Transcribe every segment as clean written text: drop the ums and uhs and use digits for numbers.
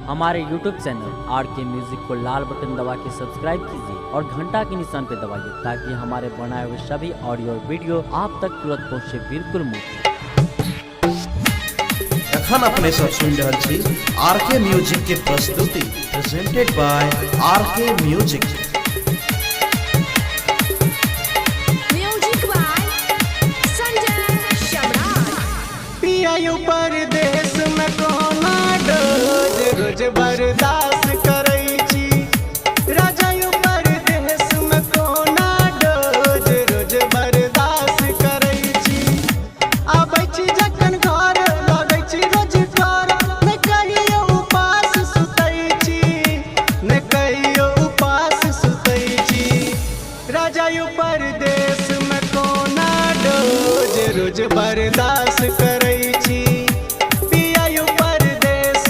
हमारे YouTube channel RK music को लाल button दबा के सब्सक्राइब कीजिए और घंटा के निशान पे दबाइए ताकि हमारे बनाए हुए सभी ऑडियो वीडियो आप तक तुरंत पहुँचे बिल्कुल मुफ्त। एखन अपने सब सुन रहल छी RK म्यूजिक के प्रस्तुति प्रेजेंटेड बाय RK म्यूजिक। परदेश में कोना डोज रोज बर्दाश्त करै छी राजा यू परदेश में कोना डोज रोज बर्दाश्त करै छी आबै छी जखन घर लगै छी रोज घर नै कहियो उपास सुतै छी नै कहियो उपास सुतै छी राजा यू परदेश में कोना डोज रोज बर्दाश्त करै परदेश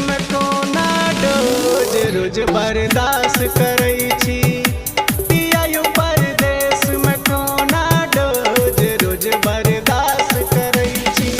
में कोना डोज रोज बर्दाश्त करै छी पिया यू परदेश में कोना डोज रोज बर्दाश्त करै छी।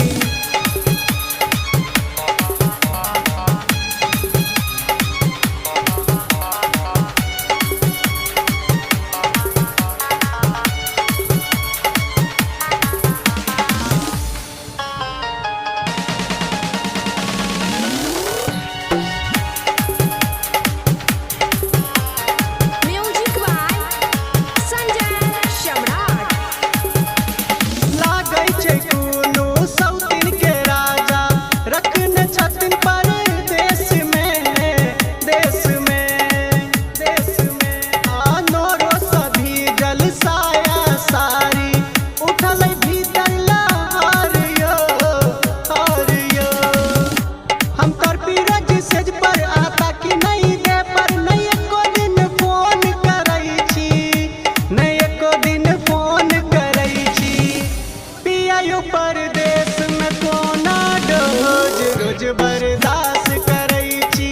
परदेश में कोना डोज रोज बर्दाश्त करै छी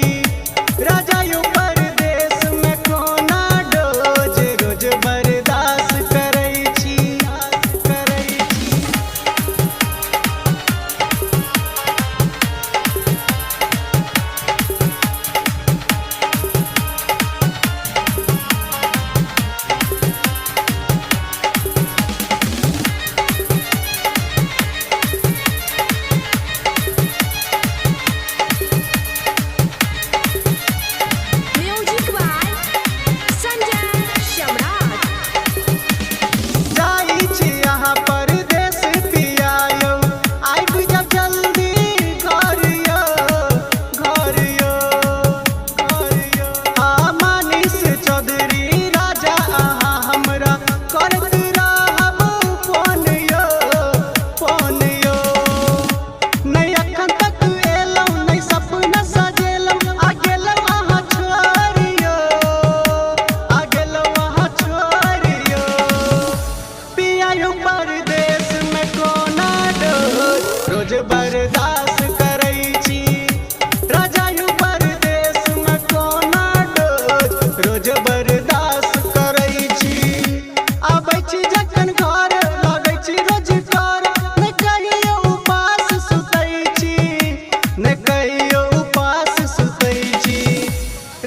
राजा यू परदेश में कोना डोज रोज बर्दाश्त करै छी करै छी। परदेश में कोना डोज रोज बर्दाश्त करै छी राजा यू परदेश में कोना डोज रोज बर्दाश्त करै छी आबै छी जखन घर लगै छी रोज घर नै कहियो उपास सुतै छी नै कहियो उपास सुतै छी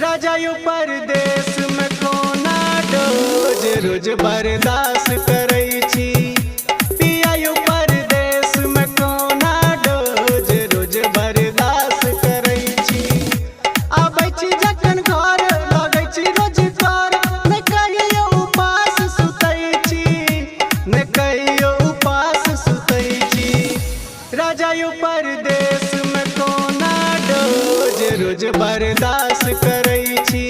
राजा यू परदेश में कोना डोज रोज बर्दाश्त करै छी पिया यू परदेश में कोना डोज रोज बर्दाश्त करै छी आबै छी जखन घर लगै छी रोज घर नै कहियो उपास सुतै छी नै कहियो उपास सुतै छी राजा यू परदेश में कोना डोज रोज बर्दाश्त करै छी।